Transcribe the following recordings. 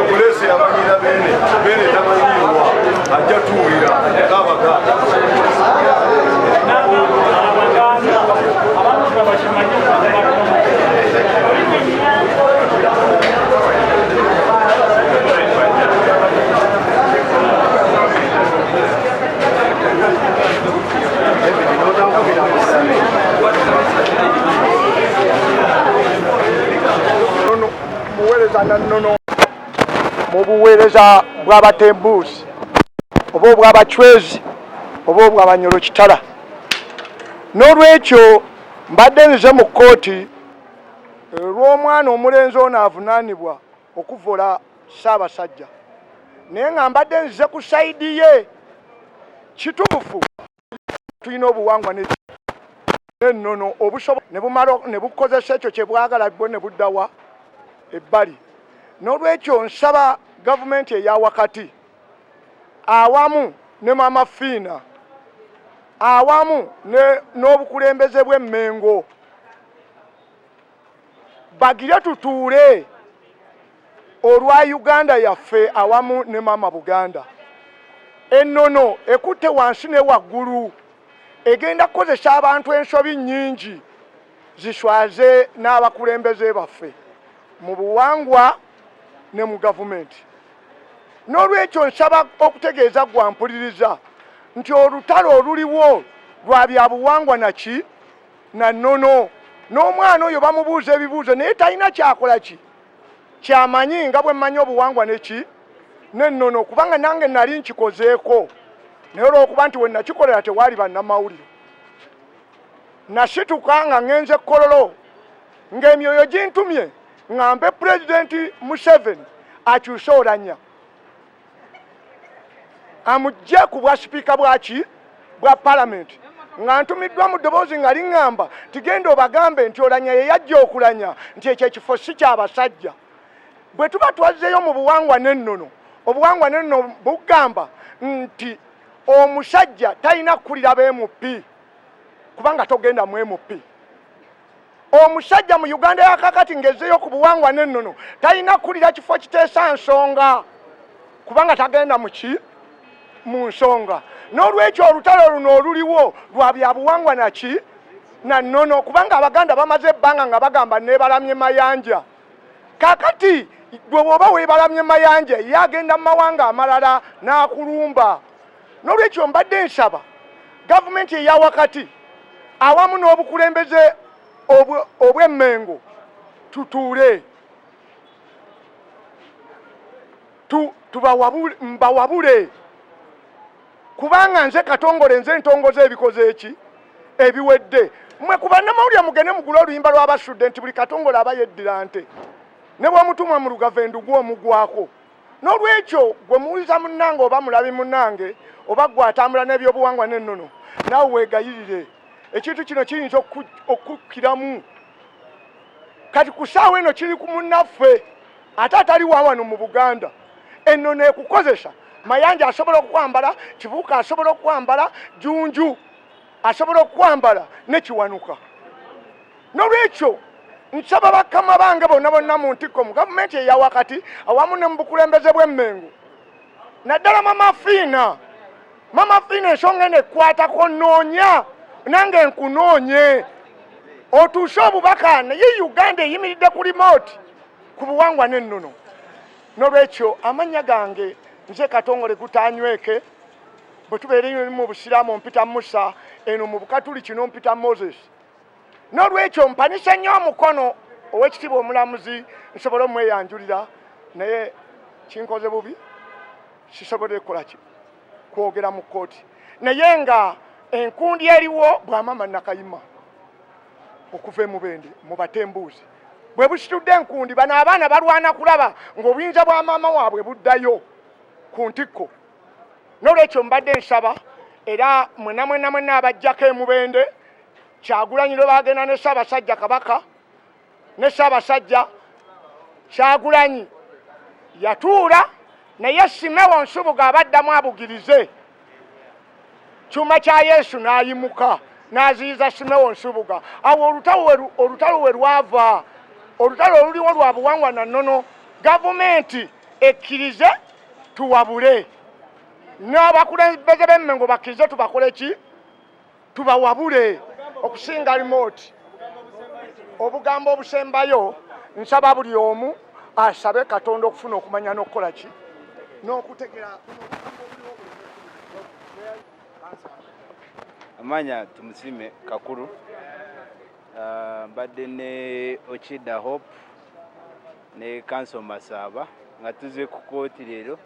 Kulesi abanyira bene tamanyiwa ajja tuwira Kabaka nono mubuweereza bw'abatembuuzi oba obw'abacwezi oba obw'abanyolo kitala. N'olwekyo mbadde nzize mu kkooti lw'omwana omulenzi ono avunaanibwa okuvola Ssaabasajja, naye nga mbadde nzize ku sayidi ye. Kituufu tulina obuwangwa n'ennono obusobola ne bukozesa ekyo kye bwagala bwo ne buddawa ebbali. N'olwekyo nsaba gavumenti eya wakati awamu ne Mama Fiina awamu n'obukulembeze bw'Emmengo bagire tutuule olwa Uganda yaffe awamu ne Mama Buganda. Ennono ekutte wansi ne waggulu egenda kukozesa abantu ensobi nnyingi ziswaze n'abakulembeze baffe mu buwangwa ne mu gavumenti. N'olwekyo nsaba okutegeeza gwa mpuliriza nti olutalo oluliwo lwa byabuwangwa naki na nnono. N'omwana oyo bamubuuza ebibuuzo naye talina kyakola ki kyamanyi nga bwe mmanyi obuwangwa neki n'ennono, kubanga nange nali nkikozeeko naye olw'okuba nti we nakikolera tewaali bannamawulire. Nasituka nga ŋŋenze Kololo ng'emyoyo gintumye ngambe Pulezidenti Museveni akyuse Oulanyah amugye ku bwa sipiika bwaki bwa Palamenti, nga ntumiddwa mu ddoboozi nga liŋŋamba tigenda obagambe nti Oulanyah ye yajja okulanya nti ekyo ekifo si ky'abasajja. Bwe tuba twazzeeyo mu buwangwa n'ennono, obuwangwa n'ennono bugamba nti omusajja talina kukulira b'MP kubanga togenda mu MP. Omusajja mu Uganda ya kakati ngezzeeyo ku buwangwa n'ennono talina kulira kifo kiteesa nsonga kubanga tagenda mu nsonga. N'olwekyo olutalo luno oluliwo lwa byabuwangwa naki na nnono, kubanga Abaganda bamaze ebbanga nga bagamba neebalamye mayanja. Kakati gwe bw'oba weebalamye mayanja ye agenda mu mawanga amalala n'akulumba. N'olwekyo mbadde nsaba gavumenti eya wakati awamu n'obukulembeze obw'Emmengo tutuule mbawabule, kubanga nze Katongole nze ntongoza ebikoze eki ebiwedde. Mmwe ku bannamawulire mugende mugule oluyimba lw'abasudde nti buli Katongole aba yeddira nte ne bw'omutumwa mu lugavendu gw'omugwako. N'olwekyo gwe muwuliza munnange oba mulabi munnange oba gwe atambula n'ebyobuwangwa n'ennono naawe weegayirire ekintu kino kiyinza okukkiramu. Kati ku ssaawa eno kiri ku munnaffe ate atali wawano mu Buganda. Ennono ekukozesa mayanja asobola okukwambala, kibuuka asobola okukwambala, jjunju asobola okukwambala ne kiwanuka. N'olwekyo nsaba bakama bange bonna mu ntikko mu gavumenti eya wakati awamu ne mu bukulembeze bw'Emmengo naddala Mama Fiina ensonga eno ekwatako nnoonya nange nkunoonye otuuse obubaka naye Uganda eyimiridde ku remote ku buwangwa n'ennono. N'olwekyo amannya gange nze Katongole Gutanyweke, bwe tubeera mu Busiraamu mpita Musa, eno mu Bukatuliki mpita Moses. N'olwekyo mpanisa nnyo omukono ow'ekitiibwa omulamuzi nsobole omweyanjulira naye kinkoze bubi sisobodde kukola kwogera mu kkooti, naye nga enkundi eriwo bwa Maama Nakayima okuva e Mubende mu batembuuzi bwe busitudde enkundi bano abaana balwana kulaba ng'obuyinza bwa maama waabwe buddayo ku ntikko. N'olwekyo mbadde nsaba era mwenna abajjako e Mubende Kyagulanyi lwe bagenda ne Ssaabasajja Kabaka ne Ssaabasajja Kyagulanyi yatuula naye Simewo Nsubuga abaddamu abugirize kyuma kya Yesu n'ayimuka n'aziyiza Simewo Nsubuga. Awo olutalo we lwava, olutalo oluliwo lwa buwangwa na nnono. Gavumenti ekkirize tuwabule, n'abakulembeze b'Emmengo bakkirize tubakole ki? Tubawabule okusinga remote. Obugambo obusembayo nsaba buli omu asabe Katonda okufuna okumanya n'okukola ki n'okutegera. Amanya tumusime Kakulu, mbadde ne Ochida Hope ne Council Masaba nga tuze ku kooti leero.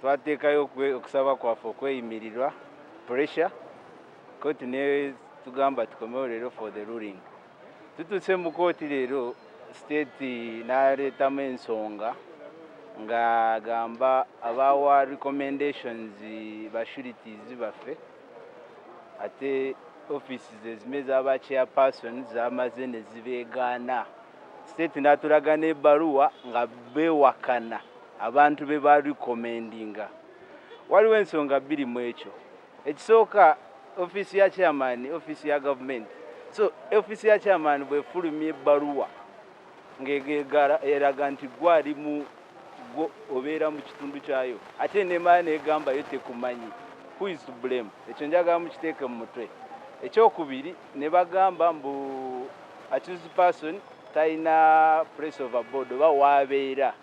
Twateekayo okusaba kwaffe okweyimirirwa pressure kooti ne tugamba tukomewo leero for the ruling. Tutuse mu kooti leero state n'aleetamu ensonga nga gamba abawa recommendations ba sureties baffe ate offices ezimwe z'aba chairpersons zamaze ne zibeegaana. State n'atulaga n'ebbaluwa nga beewakana abantu be barecommendinga. Waliwo ensonga bbiri mu ekyo. Ekisooka office ya chairman, office ya government. So office ya chairman bwefulumya ebbaluwa ng'egeegala eraga nti gwali mu gwo obeera mu kitundu kyayo ate n'emala n'egamba yo tekumanyi. Who is to blame? Ekyo njagala mukiteeke mu mutwe. Ekyokubiri ne bagamba mbu accused person talina place of abode oba waabeera.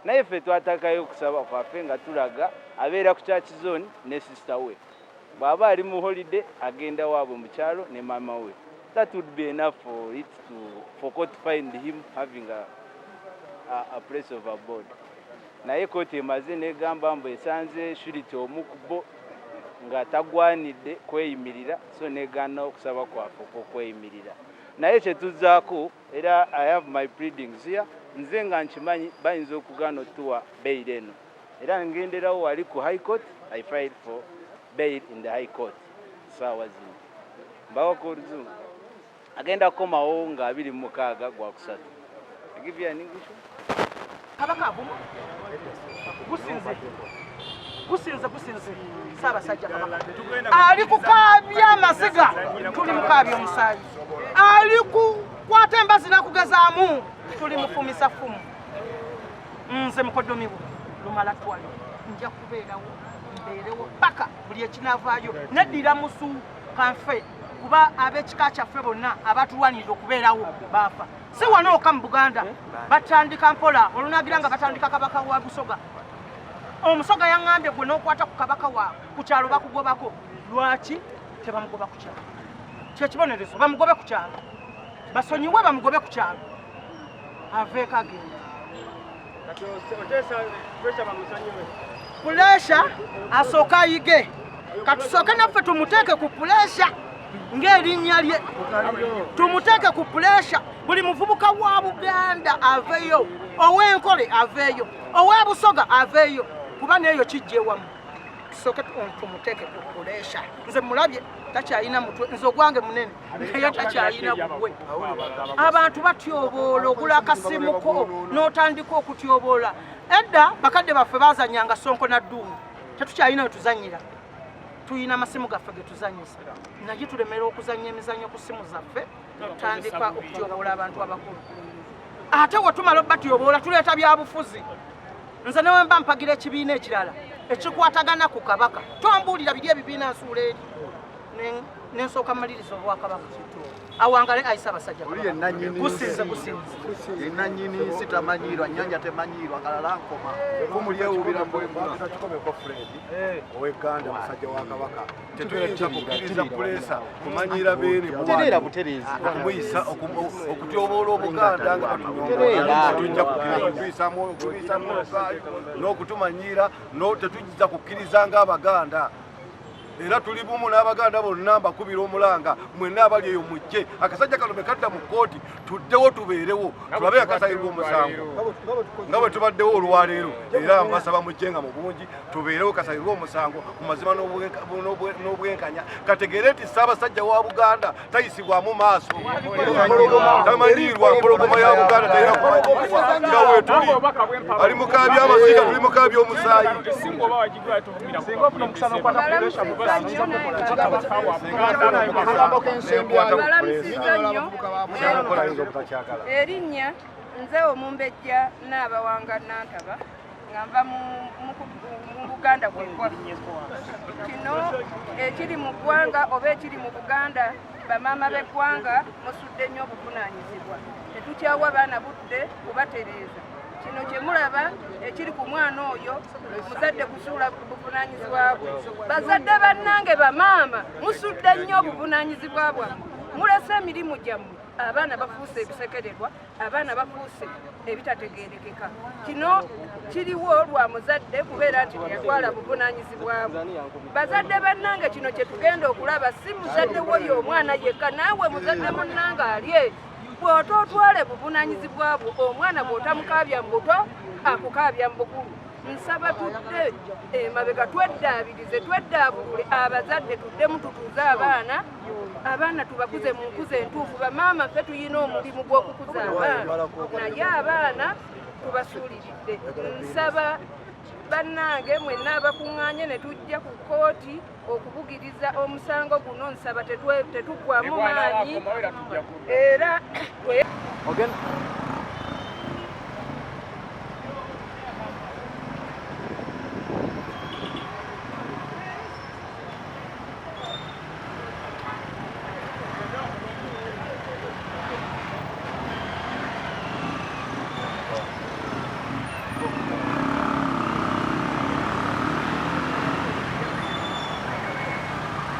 Naye ffe twatakayo okusaba kwaffe nga tulaga abeera ku church zone ne sister we. Bw'aba ali mu holiday agenda waabwe mu kyalo ne mama we. That would be enough for it for court to find him having a place of abode. Naye kooti emaze n'egamba mbu esanze surity omu ku bo nga tagwanidde kweyimirira, so n'egaana okusaba kwaffe okweyimirira. Naye kye tuzzaako era I have my pleadings here, nze nga nkimanyi bayinza okugaana otuwa bail eno. Era ngenderawo wali ku High Court, I filed for bail in the High Court. Saawa zino. Mbawako oluzungu. Agenda kukomawo nga 26 gwa kusatu. I give you an English one? Kabaka abumu. Gusinze. Ssaabasajja Kabaka. Ali kukaabya amasiga. Tuli mukaabya omusaayi. Ali kukwata embazi n'akugezaamu. Tuli mufumisa fumu. Nze mukodomiwo. Lumala twali. Nja kubeerawo. Mbeerewo paka buli ekinaavaayo. Neddira musu kanfe. Kuba ab'ekika kyaffe bonna abatulwanirira okubeerawo baafa. Si wano oka mu Buganda batandika mpola olunagira nga batandika Kabaka wa Busoga. Omusoga yaŋŋambye gwe n'okwata ku Kabaka wa ku kyalo bakugobako. Lwaki tebamugoba ku kyalo? Kyekibonerezo bamugobe ku kyalo. Basonyiwe bamugobe ku kyalo. Aveeko agenda. Puleesha asooka ayige. Katusooke naffe tumuteeke ku puleesha. Ng'erinnya lye tumuteeke ku puleesha. Buli muvubuka wa Buganda aveeyo, ow'Enkole aveeyo, owa Busoga aveeyo, kuba n'eyo kijja ewamu. Tusooke tumuteeke ku puleesha. Nze mulabye takyalina mutwe, nze ogwange munene naye takyalina bugwe. Abantu batyoboola ogula akasimuko n'otandika okutyoboola. Edda bakadde baffe baazannyanga Sonko na Ddumu, tetukyalina we tuzannyira. Tuyina amasimu gaffe ge tuzannyisa. Naye tulemera okuzannya emizannyo ku simu zaffe n'otandika okutyoboola abantu abakulu. Ate we tumala obbatyoboola tuleeta byabufuzi. Nze newe mba mpagira ekibiina ekirala ekikwatagana ku Kabaka. Tombuulira biri ebibiina nsuula eri. N'ensooka maliriza Obwakabaka. Awangale ayisa abasajja. Gusinze. Yenanyini sitamanyirwa, nyanja temanyirwa, kalala nkoma. Kumulyewubira mbwembwa tukomeko Fred. Oweganda musajja wa Kabaka. Tetuyinza kukkiriza pulesa kumanyira beene Terera buterezi. okumuyisa okutyoboola Obuganda nga tujja kukkiriza n'okutumanyira tetujja kukkiriza ng'Abaganda. Era tuli bumu n'Abaganda bonna mbakubira omulanga mwenna abali eyo mujje akasajja kano be kadda mu kkooti tuddewo tubeerewo tulabe akasayirwa omusango nga bwe tubaddewo olwaleero era mbasaba mujjenga mu bungi tubeerewo kasayirwa omusango mu mazima n'obwenkanya kategeere nti Ssaabasajja wa Buganda tayisibwamu maaso tamanyiirwa mpologoma ya Buganda talina kumanyibwa nga weetuli ali mukaa by'amasiga tuli mukaa by'omusaayi erinnya nze Omumbejja Naabawanga Nantaba ngamba mu Buganda kwekwa kino ekiri mu ggwanga oba ekiri mu Buganda bamaama b'eggwanga musudde nnyo obuvunaanyizibwa tetukyawa baana budde kubatereeza kino kye mulaba ekiri ku mwana oyo muzadde kusuula buvunaanyizibwa bwe bazadde bannange bamaama musudde nnyo obuvunaanyizibwa bwammwe mulese emirimu gyammwe abaana bafuuse ebisekererwa abaana bafuuse ebitategeerekeka kino kiriwo lwa muzadde kubeera nti teyatwala buvunaanyizibwa bwe bazadde bannange kino kye tugenda okulaba si muzadde woyo omwana yekka naawe muzadde munnange alye bw'ota otwale buvunaanyizibwa bwo omwana bw'otamukaabya mu buto akukaabya mu bukulu nsaba tudde emabega tweddaabirize tweddaabulule abazadde tuddemu tutuuze abaana tubakuze mu nkuza entuufu bamaama ffe tuyina omulimu gw'okukuza abaana naye abaana tubasuuliridde nsaba bannange mwenna abakuŋŋaanye ne tujja ku kkooti okubugiriza omusango guno nsaba tetuggwamu maanyi era